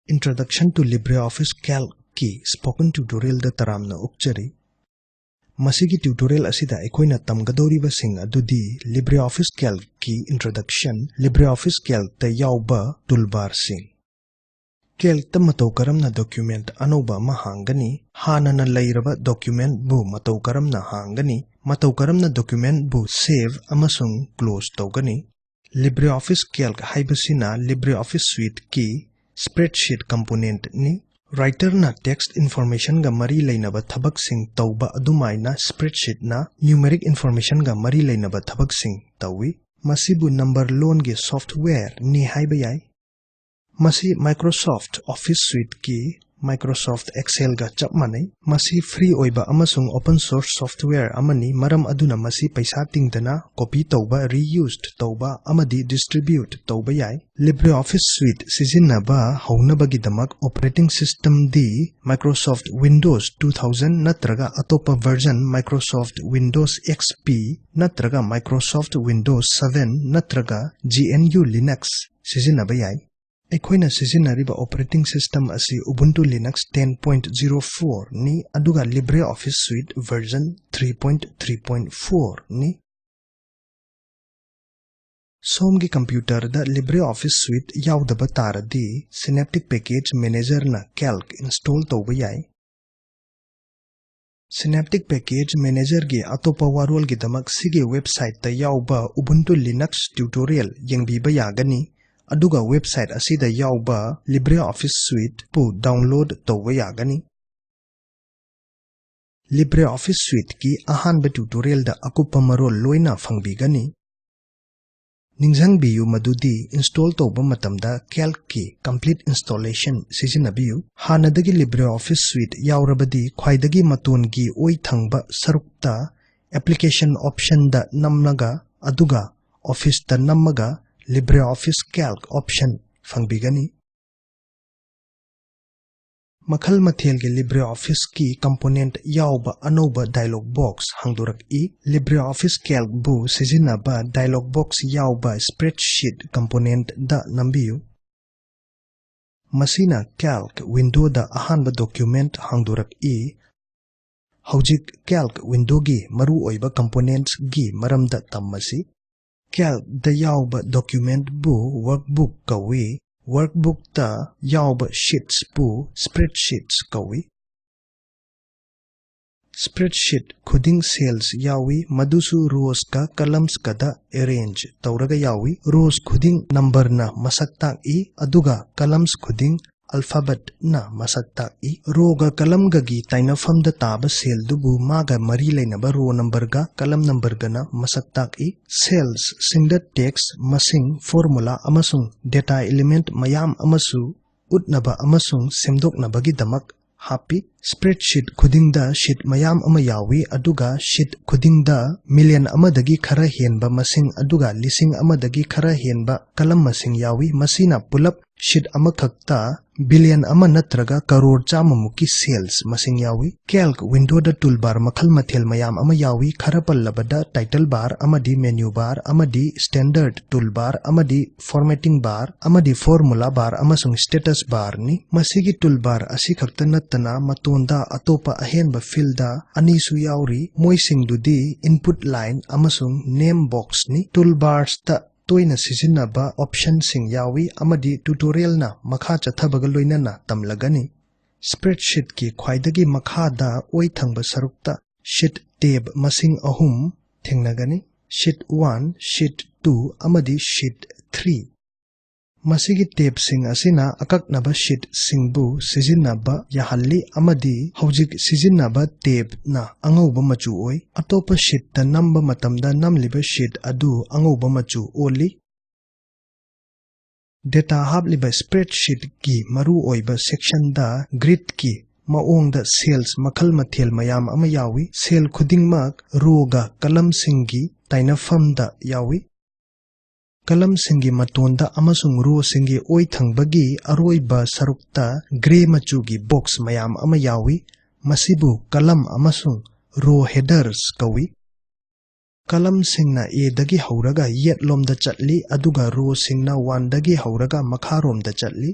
Introduction to LibreOffice Calc की spoken tutorial da taramna ukchari. Masigi tutorial asida aikoina tamgadoribasing adudi LibreOffice Calc की introduction LibreOffice Calc ta yauba toolbar sing. Calc ta matau karamna document anauba mahangani hanana lairaba document bu matau karamna hangani matau karamna document bu save amasung close tawgani. LibreOffice Calc haibasina LibreOffice Suite की spreadsheet component ni writer na text information ga mari lainaba thabak sing tawba adumaina spreadsheet na numeric information ga mari lainaba thabak sing tawi masibu number loan ge software ni haiba yai masi Microsoft Office Suite ki Microsoft Excel ga chap manai masi free oiba amasung open source software amani maram aduna masi paisa tingdana copy tawba reused tawba amadi distribute tawba yai LibreOffice Suite sizinaba haunabagidamak operating system di Microsoft Windows 2000 natraga atopa version Microsoft Windows XP natraga Microsoft Windows 7 natraga GNU Linux sizinaba yai Aikoina sizinariba operating system asi Ubuntu Linux 10.04 ni aduga LibreOffice Suite version 3.3.4 ni Somgi computer da LibreOffice Suite yaudaba taradi Synaptic Package Manager na Calc install tawba yai Synaptic Package Manager ge atopa warol gi damak sige website ta yauba Ubuntu Linux tutorial yengbiba yagani aduga website asida yauba LibreOffice Suite pu download tawba yagani LibreOffice Suite ki ahanba tutorial da akupa marol loina fangbigani ningzangbiyu madudi install tawba matamda Calc ki complete installation sijinabiyu hanadagi LibreOffice Suite yaurabadi khwaidagi matun gi oi thangba sarukta application option da namnaga aduga office ta namaga LibreOffice Calc option fangbigani Makhal mathel ge LibreOffice ki component yauba anauba dialog box hangdurak I LibreOffice Calc bu sizinaba dialog box yauba spreadsheet component da nambiyu Masina Calc window da ahanba document hangdurak I Haujik Calc window gi maru oiba components gi maramda tammasi Calc da yauba document bu workbook kawi workbook ta yauba sheets bu spreadsheets kawi spreadsheet khuding cells yawi madusu rows ka columns kada arrange tawraga yawi rows khuding number na masakta I aduga columns khuding alphabet na masakta I row ga column ga gi tainafam da taba cell dubu maga mari lainaba row number ga column number ga na masakta I cells singda text masing formula amasung data element mayam amasu utnaba amasung semdoknaba gi damak happy spreadsheet khuding da sheet mayam ama yawi aduga sheet khuding da million amadagi khara henba masing aduga lising amadagi khara henba kalam masing yawi masina pulap sheet amakhakta billion ama natraga crore chamamuki cells masing yawi Calc window da toolbar makhal mathel mayam ama yawi khara pallabada title bar amadi menu bar amadi standard toolbar amadi formatting bar amadi formula bar amasung status bar ni masigi toolbar asi khakta natana matonda atopa ahenba field da anisu yauri moising dudi input line amasung name box ni toolbars ta toina sizinaba option sing yawi amadi tutorial na makha chathabaga loinana tamlagani spreadsheet ki khwaidagi makha da oi thangba sarukta sheet tab masing ahum thengnagani sheet 1 sheet 2 amadi sheet 3 masigi tab sing asina akaknaba sheet singbu sizinaba yahalli amadi haujik sizinaba tab na angauba machu oi atopa sheet ta namba matamda namliba sheet adu angauba machu oli data habliba spreadsheet ki maru oiba section da grid ki maong da cells makhal mathel mayam ama yawi cell khudingmak row ga column singi tainafam da yawi kalam singi matonda amasung row singi oi thangbagi aroiba sarukta gray machugi box mayam ama yawi masibu kalam amasung row headers kawi kalam singna A dagi hauraga yet lomda chatli aduga row singna 1 dagi hauraga makharom da chatli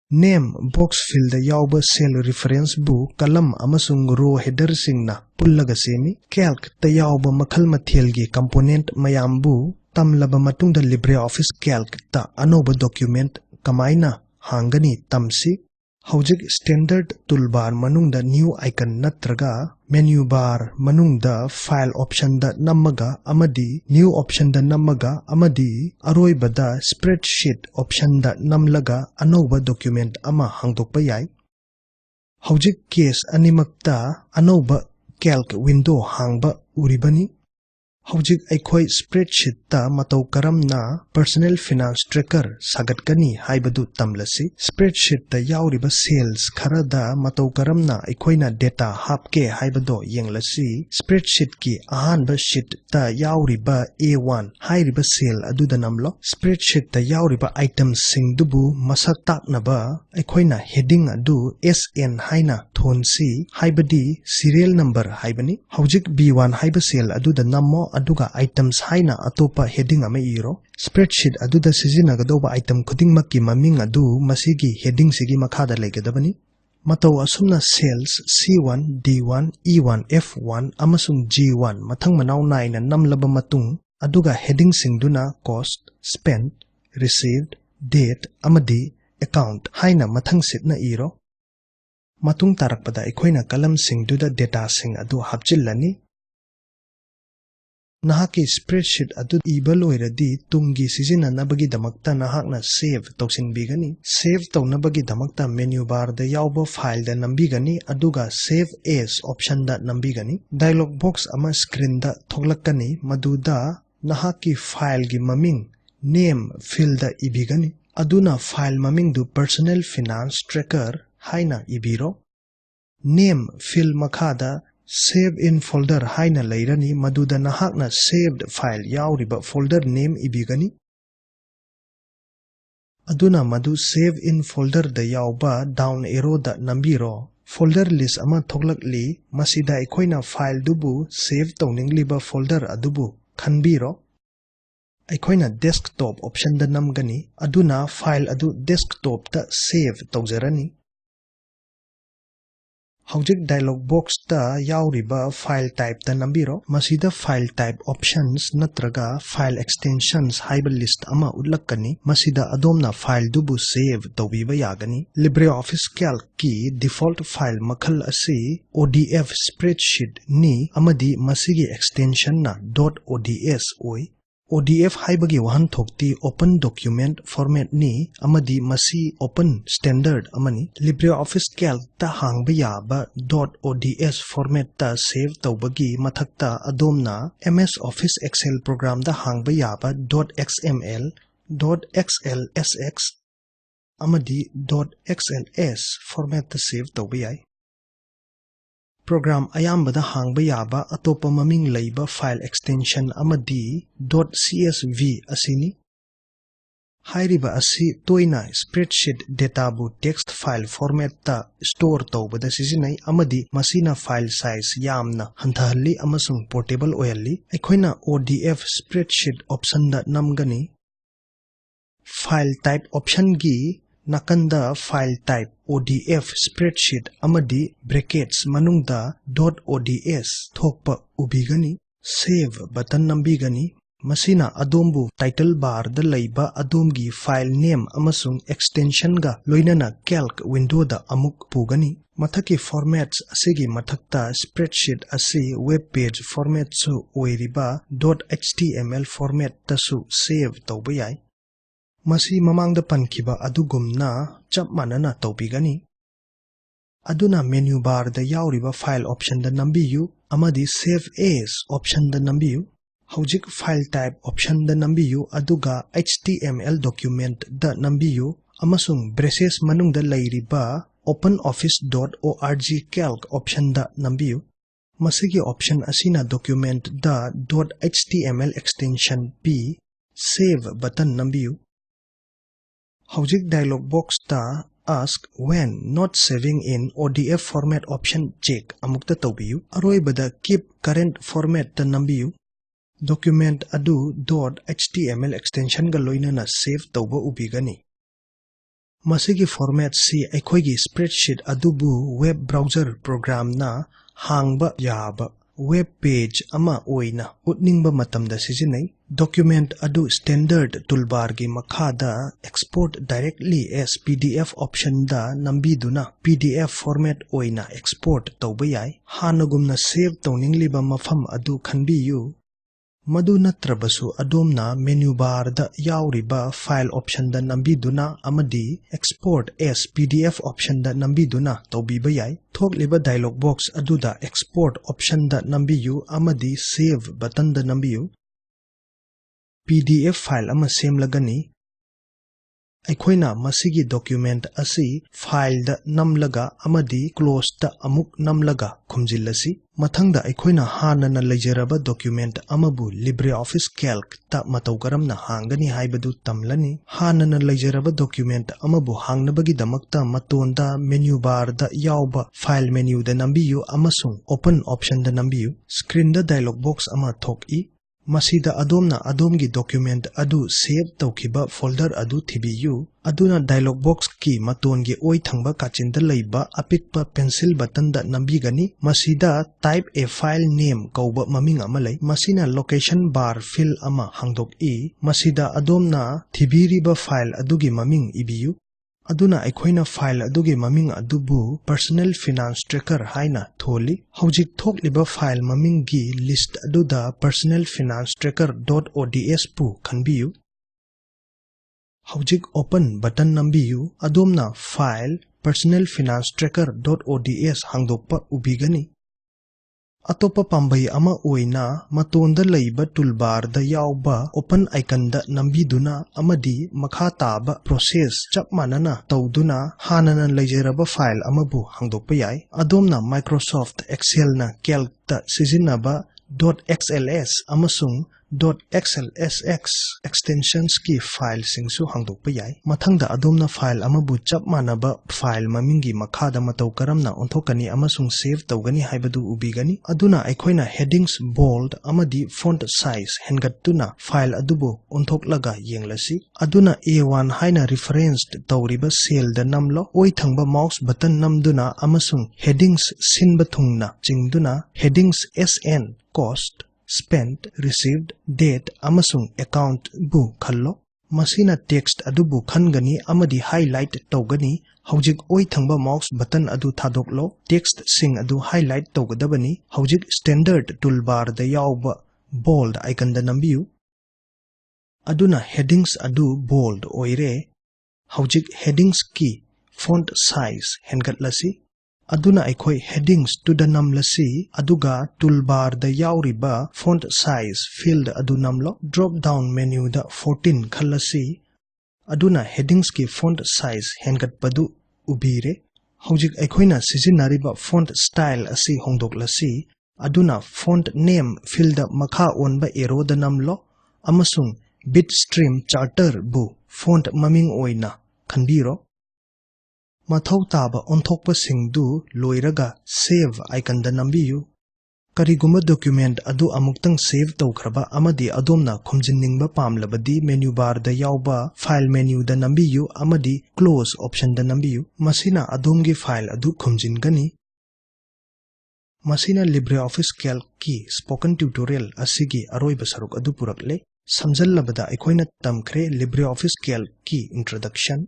Name box field da yauba cell reference bu kalam amasung row header singna pullaga semi. Calc da yauba makhal mathielgi component mayam bu tamlaba matungda LibreOffice Calc ta anoba document kamaina hangani tamsi. Hojik standard toolbar manungda new icon natraga menu bar manungda file option da namaga amadi new option da namaga amadi aroibada spreadsheet option da namlaga anoba document ama hangdokpa yai. Hojik case animakta anoba calc window hangba uribani. Hojik aikhoi spreadsheet ta matau karamna personal finance tracker sagatkani haibadu tamlasi. Spreadsheet ta yauriba sales kharada matau karamna aikoina data hapke haibado yenglasi. Spreadsheet ki ahanba sheet ta yauriba A1 hairiba sale aduda namlo. Spreadsheet ta yauriba items singdubu masak taknaba aikoina heading adu SN haina thonsi haibadi serial number haibani. Hojik B1 haiba sale aduda nammo aduga items haina atopa heading ama iro. Spreadsheet aduda sizinagadauba item khudingmakki maming adu masigi heading sigi makhada legadabani. Matau asumna sales C1, D1, E1, F1 amasung G1 mathang manaw naina namlaba matung aduga heading singduna cost, spent, received, date amadi account haina mathang sitna iro. Matung tarakpada aikoina kalam singduda data sing adu hapchillani. Nahaki spreadsheet adu iba loiradi tungi sizinanabagi damakta nahakna save tausinbigani. Save taunabagi damakta menu bar da yauba file da nambigani aduga save as option da nambigani. Dialog box ama screen da thoglakani maduda nahaki file gi maming name field da ibigani. Aduna file maming du personal finance tracker haina ibiro. Name field makhada save in folder haina lairani maduda nahakna saved file yauriba folder name ibigani. Aduna madu save in folder da yauba down arrow da nambiro. Folder list ama thoglakli masida aikoina file dubu save tauningliba folder adubu khanbiro. Aikoina desktop option da namgani aduna file adu desktop da save tauzarani. Hojik dialog box ta yauriba file type ta nambiro masida file type options natraga file extensions haiba list ama utlakani masida adomna file dubu save tawbiba yagani. LibreOffice Calc ki default file makhal asi ODF spreadsheet ni amadi masigi extension na .ods oi. ODF haibagi wahan thokti open document format ni amadi masi open standard amani. LibreOffice Calc ta hangba yaba .ods format ta save tawbagi mathakta adomna MS Office Excel program da hangba yaba .xml, .xlsx amadi .xls format ta save tawba yai. Program ayambada hangba yaba atopa maming leiba file extension amadi .csv asini. Hairiba asi toina spreadsheet data bu text file format ta store tawbada sizinai amadi masina file size yamna hanthahalli amasung portable oilli. Aikoina ODF spreadsheet option da namgani. File type option gi nakanda file type ODF spreadsheet amadi brackets manungda .ods thokpa ubigani. Save button nambigani. Masina adombu title bar da laiba adomgi file name amasung extension ga loinana calc window da amuk pugani. Mathaki formats asigi mathakta spreadsheet asi web page format su oiriba .html format tasu save tawbayai. Masi mamangda pankiba adugumna chap manana tawbigani. Aduna menu bar da yauriba file option da nambiyu amadi save as option da nambiyu. Hojik file type option da nambiyu aduga HTML document da nambiyu amasung braces manung da lairiba openoffice.org calc option da nambiyu. Masigi option asina document da .html extension p save button nambiyu. Hojik dialog box ta ask when not saving in ODF format option check amukta tawbiyu. Aroibada keep current format ta nambiyu. Document adu .html extension ga loinana save tawba ubigani. ꯃꯁꯤꯒꯤ format ꯁꯤ ꯑꯩꯈꯣꯏꯒꯤ ꯁ꯭ꯄ꯭ꯔꯦꯗꯁꯤꯠ ꯑꯗꯨꯕꯨ web browser ꯄ꯭ꯔꯣꯒ꯭ꯔꯥꯝꯅ ꯍꯥꯡꯕ ꯌꯥꯕ web page ꯑꯃ ꯑꯣꯏꯅ ꯎꯠꯅꯤꯡꯕ ꯃꯇꯝꯗ ꯁꯤꯖꯤꯟꯅꯩ꯫ Document ꯑꯗꯨ ꯁ꯭ꯇꯦꯟꯗꯔꯗ ꯇꯨꯜꯕꯥꯔꯒꯤ ꯃꯈꯥꯗ ꯑꯦꯛꯁꯄꯣꯔꯠ ꯗꯥꯏꯔꯦꯛꯠꯂꯤ ꯑꯦꯖ PDF ꯑꯣꯞꯁꯟꯗ ꯅꯝꯕꯤꯗꯨꯅ PDF ꯐꯣꯔꯃꯦꯠ ꯑꯣꯏꯅ ꯑꯦꯛꯁꯄꯣꯔꯠ ꯇꯧꯕ ꯌꯥꯏ꯫ ꯍꯥꯟꯅꯒꯨꯝꯅ ꯁꯦꯚ ꯇꯧꯅꯤꯡꯂꯤꯕ ꯃꯐꯝ ꯑꯗꯨ ꯈꯟꯕꯤꯌꯨ꯫ ꯃꯗꯨ ꯅꯠꯇ꯭ꯔꯕꯁꯨ ꯑꯗꯣꯝꯅ ꯃꯦꯅꯨ ꯕꯥꯔꯗ ꯌꯥꯎꯔꯤꯕ ꯐꯥꯏꯜ ꯑꯣꯞꯁꯟꯗ ꯅꯝꯕꯤꯗꯨꯅ ꯑꯃꯗꯤ ꯑꯦꯛꯁꯄꯣꯔꯠ ꯑꯦꯖ PDF ꯑꯣꯞꯁꯟꯗ ꯅꯝꯕꯤꯗꯨꯅ ꯇꯧꯕꯤꯕ ꯌꯥꯏ꯫ ꯊꯣꯛꯂꯤꯕ ꯗꯥꯏꯂꯣಗ್ ꯕꯣꯛꯁ ꯑꯗꯨꯗ ꯑꯦꯛꯁꯄꯣꯔꯠ ꯑꯣꯞꯁꯟꯗ ꯅꯝꯕꯤꯌꯨ ꯑꯃꯗꯤ ꯁꯦꯚ ꯕꯇꯟꯗ ꯅꯝꯕꯤꯌꯨ꯫ PDF ꯐꯥꯏꯜ ꯑꯃ ꯁꯦꯝꯂꯒꯅꯤ꯫ ꯑꯩꯈꯣꯏꯅ ꯃꯁꯤꯒꯤ ꯗꯣꯀ꯭ꯌꯨꯃꯦꯟꯠ ꯑꯁꯤ ꯐꯥꯏꯜꯗ ꯅꯝꯂꯒ ꯑꯃꯗꯤ ꯀ꯭ꯂꯣꯖꯇ ꯑꯃꯨꯛ ꯅꯝꯂꯒ ꯈꯨꯝꯖꯤꯜꯂꯁꯤ꯫ ꯃꯊꯪꯗ ꯑꯩꯈꯣꯏꯅ ꯍꯥꯟꯅꯅ ꯂꯩꯖꯔꯕ ꯗꯣꯀ꯭ꯌꯨꯃꯦꯟꯠ ꯑꯃꯕꯨ LibreOffice Calcꯇ ꯃꯇꯧ ꯀꯔꯝꯅ ꯍꯥꯡꯒꯅꯤ ꯍꯥꯏꯕꯗꯨ ꯇꯝꯂꯅꯤ꯫ ꯍꯥꯟꯅꯅ ꯂꯩꯖꯔꯕ ꯗꯣꯀ꯭ꯌꯨꯃꯦꯟꯠ ꯑꯃꯕꯨ ꯍꯥꯡꯅꯕꯒꯤꯗꯃꯛꯇ ꯃꯇꯣꯟꯗ ꯃꯦꯅꯨ ꯕꯥꯔꯗ ꯌꯥꯎꯕ ꯐꯥꯏꯜ ꯃꯦꯅꯨꯗ ꯅꯝꯕꯤꯌꯨ ꯑꯃꯁꯨꯡ ꯑꯣꯄꯟ ꯑꯣꯞꯁꯟꯗ ꯅꯝꯕꯤꯌꯨ꯫ ꯁ꯭ꯀ꯭ꯔꯤꯟꯗ ꯗꯥꯏꯂꯣగ్ ꯕꯣꯛꯁ ꯑꯃ ꯊꯣꯛꯏ꯫ ꯃꯁꯤꯗ ꯑꯗꯣꯝꯅ ꯑꯗꯣꯝꯒꯤ ꯗꯣꯀ꯭ꯌꯨꯃꯦꯟꯠ ꯑꯗꯨ ꯁꯦꯚ ꯇꯧꯈꯤꯕ ꯐꯣꯜꯗꯔ ꯑꯗꯨ ꯊꯤꯕꯤꯌꯨ꯫ ꯑꯗꯨꯅ ꯗꯥꯏꯂꯣగ్ ꯕꯣꯛꯁꯀꯤ ꯃꯇꯣꯟꯒꯤ ꯑꯣꯏ ꯊꯪꯕ ꯀꯥꯆꯤꯟꯗ ꯂꯩꯕ ꯑꯄꯤꯛꯄ ꯄꯦꯟꯁꯤꯜ ꯕꯇꯟꯗ ꯅꯝꯕꯤꯒꯅꯤ꯫ ꯃꯁꯤꯗ ꯇꯥꯏꯞ ꯑꯦ ꯐꯥꯏꯜ ꯅꯦꯝ ꯀꯧꯕ ꯃꯃꯤꯡ ꯑꯃ ꯂꯩ꯫ ꯃꯁꯤꯅ ꯂꯣꯀꯦꯁꯟ ꯕꯥꯔ ꯐꯤꯜ ꯑꯃ ꯍꯥꯡꯗꯣꯛꯏ꯫ ꯃꯁꯤꯗ ꯑꯗꯣꯝꯅ ꯊꯤꯕꯤꯔꯤꯕ ꯐꯥꯏꯜ ꯑꯗꯨꯒꯤ ꯃꯃꯤꯡ ꯏꯕꯤꯌꯨ꯫ ꯑꯗꯨꯅ ꯑꯩꯈꯣꯏꯅ ꯐꯥꯏꯜ ꯑꯗꯨꯒꯤ ꯃꯃꯤꯡ ꯑꯗꯨꯕꯨ ꯄꯔꯁꯣꯅꯦꯜ ꯐꯤꯅꯥꯟꯁ ꯇ꯭ꯔꯦꯀꯔ ꯍꯥꯏꯅ ꯊꯣꯜꯂꯤ꯫ ꯍꯧꯖꯤꯛ ꯊꯣꯛꯂꯤꯕ ꯐꯥꯏꯜ ꯃꯃꯤꯡꯒꯤ ꯂꯤꯁ꯭ꯠ ꯑꯗꯨꯗ ꯄꯔꯁꯣꯅꯦꯜ ꯐꯤꯅꯥꯟꯁ ꯇ꯭ꯔꯦꯀꯔ .ods ꯄꯨ ꯈꯟꯕꯤꯌꯨ꯫ ꯍꯧꯖꯤꯛ ꯑꯣꯄꯟ ꯕꯇꯟ ꯅꯝꯕꯤꯌꯨ꯫ ꯑꯗꯣꯝꯅ file personal finance tracker .ods ꯍꯥꯡꯗꯣꯛꯄ ꯎꯕꯤꯒꯅꯤ꯫ ꯑꯇꯣꯞꯄ ꯄꯥꯝꯕꯩ ꯑꯃ ꯑꯣꯏꯅ ꯃꯇꯣꯟꯗ ꯂꯩꯕ ꯇꯨꯜꯕꯥꯔꯗ ꯌꯥꯎꯕ ꯑꯣꯄꯟ ꯑꯥꯏꯀꯟꯗ ꯅꯝꯕꯤꯗꯨꯅ ꯑꯃꯗꯤ ꯃꯈꯥ ꯇꯥꯕ ꯄ꯭ꯔꯣꯁꯦꯁ ꯆꯞ ꯃꯥꯟꯅꯅ ꯇꯧꯗꯨꯅ ꯍꯥꯟꯅꯅ ꯂꯩꯖꯔꯕ ꯐꯥꯏꯜ ꯑꯃꯕꯨ ꯍꯥꯡꯗꯣꯛꯄ ꯌꯥꯏ꯫ ꯑꯗꯣꯝꯅ ꯃꯥꯏꯀ꯭ꯔꯣꯁꯣꯐꯠ ꯑꯦꯛꯁꯦꯜꯅ ꯀꯦꯜꯛꯇ ꯁꯤꯖꯤꯟꯅꯕ .xls ꯑꯃꯁꯨꯡ .xlsx ꯑꯦꯛꯁꯇꯦꯟꯁꯟꯁꯀꯤ ꯐꯥꯏꯜꯁꯤꯡꯁꯨ ꯍꯥꯡꯗꯣꯛꯄ ꯌꯥꯏ꯫ ꯃꯊꯪꯗ ꯑꯗꯣꯝꯅ ꯐꯥꯏꯜ ꯑꯃꯕꯨ ꯆꯞ ꯃꯥꯟꯅꯕ ꯐꯥꯏꯜ ꯃꯃꯤꯡꯒꯤ ꯃꯈꯥꯗ ꯃꯇꯧ ꯀꯔꯝꯅ ꯑꯣꯟꯊꯣꯛꯀꯅꯤ ꯑꯃꯁꯨꯡ ꯁꯦꯚ ꯇꯧꯒꯅꯤ ꯍꯥꯏꯕꯗꯨ ꯎꯕꯤꯒꯅꯤ꯫ ꯑꯗꯨꯅ ꯑꯩꯈꯣꯏꯅ ꯍꯦꯗꯤꯡꯁ ꯕꯣꯜꯗ ꯑꯃꯗꯤ ꯐꯣꯟꯠ ꯁꯥꯏꯖ ꯍꯦꯟꯒꯠꯇꯨꯅ ꯐꯥꯏꯜ ꯑꯗꯨꯕꯨ ꯑꯣꯟꯊꯣꯛꯂꯒ ꯌꯦꯡꯂꯁꯤ꯫ ꯑꯗꯨꯅ A1 ꯍꯥꯏꯅ ꯔꯤꯐꯔꯦꯟꯁ ꯇꯧꯔꯤꯕ ꯁꯦꯜꯗ ꯅꯝꯂꯣ꯫ ꯑꯣꯏ ꯊꯪꯕ ꯃꯥꯎꯁ ꯕꯇꯟ ꯅꯝꯗꯨꯅ ꯑꯃꯁꯨꯡ ꯍꯦꯗꯤꯡꯁ ꯁꯤꯟꯕ ꯊꯨꯡꯅ ꯆꯤꯡꯗꯨꯅ ꯍꯦꯗꯤꯡꯁ SN cost, spent, received, date ꯑꯃꯁꯨꯡ account ꯕꯨ ꯈꯜꯂꯣ꯫ ꯃꯁꯤꯅ ꯇꯦꯛꯁꯠ ꯑꯗꯨꯕꯨ ꯈꯟꯒꯅꯤ ꯑꯃꯗꯤ ꯍꯥꯏꯂꯥꯏꯠ ꯇꯧꯒꯅꯤ꯫ ꯍꯧꯖꯤꯛ ꯑꯣꯏ ꯊꯪꯕ ꯃꯥꯎꯁ ꯕꯇꯟ ꯑꯗꯨ ꯊꯥꯗꯣꯛꯂꯣ꯫ ꯇꯦꯛꯁꯠꯁꯤꯡ ꯑꯗꯨ ꯍꯥꯏꯂꯥꯏꯠ ꯇꯧꯒꯗꯕꯅꯤ꯫ ꯍꯧꯖꯤꯛ ꯁ꯭ꯇꯦꯟꯗꯔꯗ ꯇꯨꯜꯕꯥꯔꯗ ꯌꯥꯎꯕ ꯕꯣꯜꯗ ꯑꯥꯏꯀꯟꯗ ꯅꯝꯕꯤꯌꯨ꯫ ꯑꯗꯨꯅ ꯍꯦꯗꯤꯡꯁ ꯑꯗꯨ ꯕꯣꯜꯗ ꯑꯣꯏꯔꯦ꯫ ꯍꯧꯖꯤꯛ ꯍꯦꯗꯤꯡꯁꯀꯤ ꯐꯣꯟꯠ ꯁꯥꯏꯖ ꯍꯦꯟꯒꯠꯂꯁꯤ꯫ ꯑꯗꯨꯅ ꯑꯩꯈꯣꯏ ꯍꯦꯗꯤꯡꯁ ꯇꯨꯗ ꯅꯝꯂꯁꯤ ꯑꯗꯨꯒ ꯇꯨꯜꯕꯥꯔꯗ ꯌꯥꯎꯔꯤꯕ ꯐꯣꯟꯠ ꯁꯥꯏꯖ ꯐꯤꯜꯗ ꯑꯗꯨ ꯅꯝꯂꯣ꯫ Drop down ꯃꯦꯅꯨꯗ 14 ꯈꯜꯂꯁꯤ꯫ ꯑꯗꯨꯅ ꯍꯦꯗꯤꯡꯁꯀꯤ ꯐꯣꯟꯠ ꯁꯥꯏꯖ ꯍꯦꯟꯒꯠꯄꯗꯨ ꯎꯕꯤꯔꯦ꯫ ꯍꯧꯖꯤꯛ ꯑꯩꯈꯣꯏꯅ ꯁꯤꯖꯤꯟꯅꯔꯤꯕ ꯐꯣꯟꯠ ꯁ꯭ꯇꯥꯏꯜ ꯑꯁꯤ ꯍꯣꯡꯗꯣꯛꯂꯁꯤ꯫ ꯑꯗꯨꯅ ꯐꯣꯟꯠ ꯅꯦꯝ ꯐꯤꯜꯗ ꯃꯈꯥ ꯑꯣꯟꯕ ꯑꯦꯔꯣꯗ ꯅꯝꯂꯣ ꯑꯃꯁꯨꯡ ꯕꯤꯠꯁꯇ꯭ꯔꯤꯝ ꯆꯥꯔꯇꯔ ꯕꯨ ꯐꯣꯟꯠ ꯃꯃꯤꯡ ꯑꯣꯏꯅ ꯈꯟꯕꯤꯔꯣ꯫ ꯃꯊꯧ ꯇꯥꯕ ꯑꯣꯟꯊꯣꯛꯄꯁꯤꯡꯗꯨ ꯂꯣꯏꯔꯒ ꯁꯦꯚ ꯑꯥꯏꯀꯟꯗ ꯅꯝꯕꯤꯌꯨ꯫ ꯀꯔꯤꯒꯨꯝꯕ ꯗꯣꯀ꯭ꯌꯨꯃꯦꯟꯠ ꯑꯗꯨ ꯑꯃꯨꯛꯇꯪ ꯁꯦꯚ ꯇꯧꯈ꯭ꯔꯕ ꯑꯃꯗꯤ ꯑꯗꯣꯝꯅ ꯈꯨꯝꯖꯤꯟꯅꯤꯡꯕ ꯄꯥꯝꯂꯕꯗꯤ ꯃꯦꯅꯨ ꯕꯥꯔꯗ ꯌꯥꯎꯕ ꯐꯥꯏꯜ ꯃꯦꯅꯨꯗ ꯅꯝꯕꯤꯌꯨ ꯑꯃꯗꯤ ꯀ꯭ꯂꯣꯖ ꯑꯣꯞꯁꯟꯗ ꯅꯝꯕꯤꯌꯨ꯫ ꯃꯁꯤꯅ ꯑꯗꯣꯝꯒꯤ ꯐꯥꯏꯜ ꯑꯗꯨ ꯈꯨꯝꯖꯤꯟꯒꯅꯤ꯫ ꯃꯁꯤꯅ LibreOffice Calcꯀꯤ ꯁ꯭ꯄꯣꯀꯟ ꯇ꯭ꯌꯨꯇꯣꯔꯤꯌꯜ ꯑꯁꯤꯒꯤ ꯑꯔꯣꯏꯕ ꯁꯔꯨꯛ ꯑꯗꯨ ꯄꯨꯔꯛꯂꯦ꯫ ꯁꯝꯖꯜꯂꯕꯗ ꯑꯩꯈꯣꯏꯅ ꯇꯝꯈ꯭ꯔꯦ LibreOffice Calcꯀꯤ ꯏꯟꯇ꯭ꯔꯣꯗꯛꯁꯟ,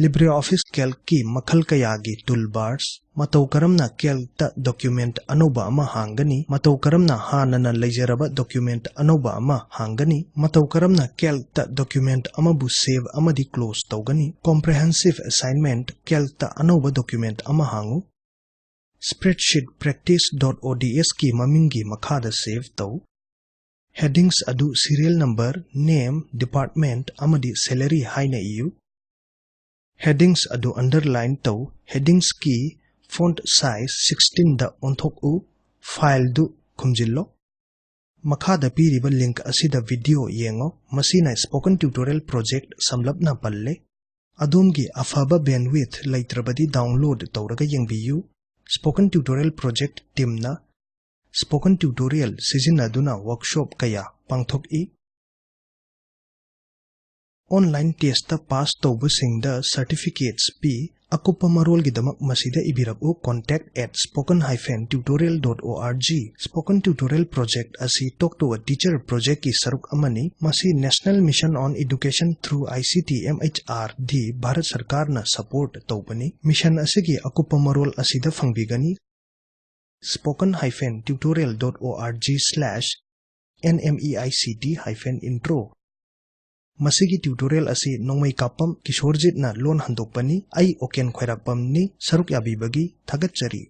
LibreOffice Calcꯀꯤ ꯃꯈꯜ ꯀꯌꯥꯒꯤ ꯇꯨꯜꯕꯥꯔꯁ, ꯃꯇꯧ ꯀꯔꯝꯅ ꯀꯦꯜꯛꯇ ꯗꯣꯀ꯭ꯌꯨꯃꯦꯟꯠ ꯑꯅꯧꯕ ꯑꯃ ꯍꯥꯡꯒꯅꯤ, ꯃꯇꯧ ꯀꯔꯝꯅ ꯍꯥꯟꯅꯅ ꯂꯩꯖꯔꯕ ꯗꯣꯀ꯭ꯌꯨꯃꯦꯟꯠ ꯑꯅꯧꯕ ꯑꯃ ꯍꯥꯡꯒꯅꯤ, ꯃꯇꯧ ꯀꯔꯝꯅ ꯀꯦꯜꯛꯇ ꯗꯣꯀ꯭ꯌꯨꯃꯦꯟꯠ ꯑꯃꯕꯨ ꯁꯦꯚ ꯑꯃꯗꯤ ꯀ꯭ꯂꯣꯖ ꯇꯧꯒꯅꯤ꯫ ꯀꯝꯄ꯭ꯔꯦꯍꯦꯟꯁꯤꯚ ꯑꯦꯁꯥꯏꯟꯃꯦꯟꯠ: ꯀꯦꯜꯛꯇ ꯑꯅꯧꯕ ꯗꯣꯀ꯭ꯌꯨꯃꯦꯟꯠ ꯑꯃ ꯍꯥꯡꯎ꯫ ꯁ꯭ꯄ꯭ꯔꯦꯗꯁꯤꯠ practice.ods ꯀꯤ ꯃꯃꯤꯡꯒꯤ ꯃꯈꯥꯗ ꯁꯦꯚ ꯇꯧ꯫ ꯍꯦꯗꯤꯡꯁ ꯑꯗꯨ ꯁꯤꯔꯤꯌꯦꯜ ꯅꯝꯕꯔ, ꯅꯦꯝ, ꯗꯤꯄꯥꯔꯠꯃꯦꯟꯠ ꯑꯃꯗꯤ ꯁꯦꯂꯔꯤ ꯍꯥꯏꯅ ꯏꯌꯨ꯫ ꯍꯦꯗꯤꯡꯁ ꯑꯗꯨ ꯑꯟꯗꯔꯂꯥꯏꯟ ꯇꯧ꯫ ꯍꯦꯗꯤꯡꯁꯀꯤ ꯐꯣꯟꯠ ꯁꯥꯏꯖ 16ꯗ ꯑꯣꯟꯊꯣꯛꯎ꯫ ꯐꯥꯏꯜꯗꯨ ꯈꯨꯝꯖꯤꯜꯂꯣ꯫ ꯃꯈꯥꯗ ꯄꯤꯔꯤꯕ ꯂꯤꯡꯛ ꯑꯁꯤꯗ ꯚꯤꯗꯤꯑꯣ ꯌꯦꯡꯉꯨ꯫ ꯃꯁꯤꯅ ꯁ꯭ꯄꯣꯀꯟ ꯇ꯭ꯌꯨꯇꯣꯔꯤꯌꯜ ꯄ꯭ꯔꯣꯖꯦꯛꯇ ꯁꯝꯂꯞꯅ ꯄꯜꯂꯦ꯫ ꯑꯗꯣꯝꯒꯤ ꯑꯐꯕ ꯕꯦꯟꯗꯋꯤꯊ ꯂꯩꯇ꯭ꯔꯕꯗꯤ ꯗꯥꯎꯟꯂꯣꯗ ꯇꯧꯔꯒ ꯌꯦꯡꯕꯤꯌꯨ꯫ ꯁ꯭ꯄꯣꯀꯟ ꯇ꯭ꯌꯨꯇꯣꯔꯤꯌꯜ ꯄ꯭ꯔꯣꯖꯦꯛꯇ ꯇꯤꯝꯅ ꯁ꯭ꯄꯣꯀꯟ ꯇ꯭ꯌꯨꯇꯣꯔꯤꯌꯜ ꯁꯤꯖꯤꯟꯅꯗꯨꯅ ꯋꯥꯔꯛꯁꯣꯞ ꯀꯌꯥ ꯄꯥꯡꯊꯣꯛꯏ꯫ online test pass tawbusingda certificates pi akupa marol gidamak masida ibiraku contact@spoken-tutorial.org. Spoken Tutorial Project asi Talk to a Teacher project ki saruk amani. Masi National Mission on Education through ICT MHR di Bharat Sarkar na support tawbani. Mission asigi akupa marol asida fangbigani. spoken-tutorial.org/nmeict-intro. Masigi tutorial asi nongmay kapam Kishorjit na lon handokpani. Ay Oken Khwairapam ni saruk yabibagi thagatchari.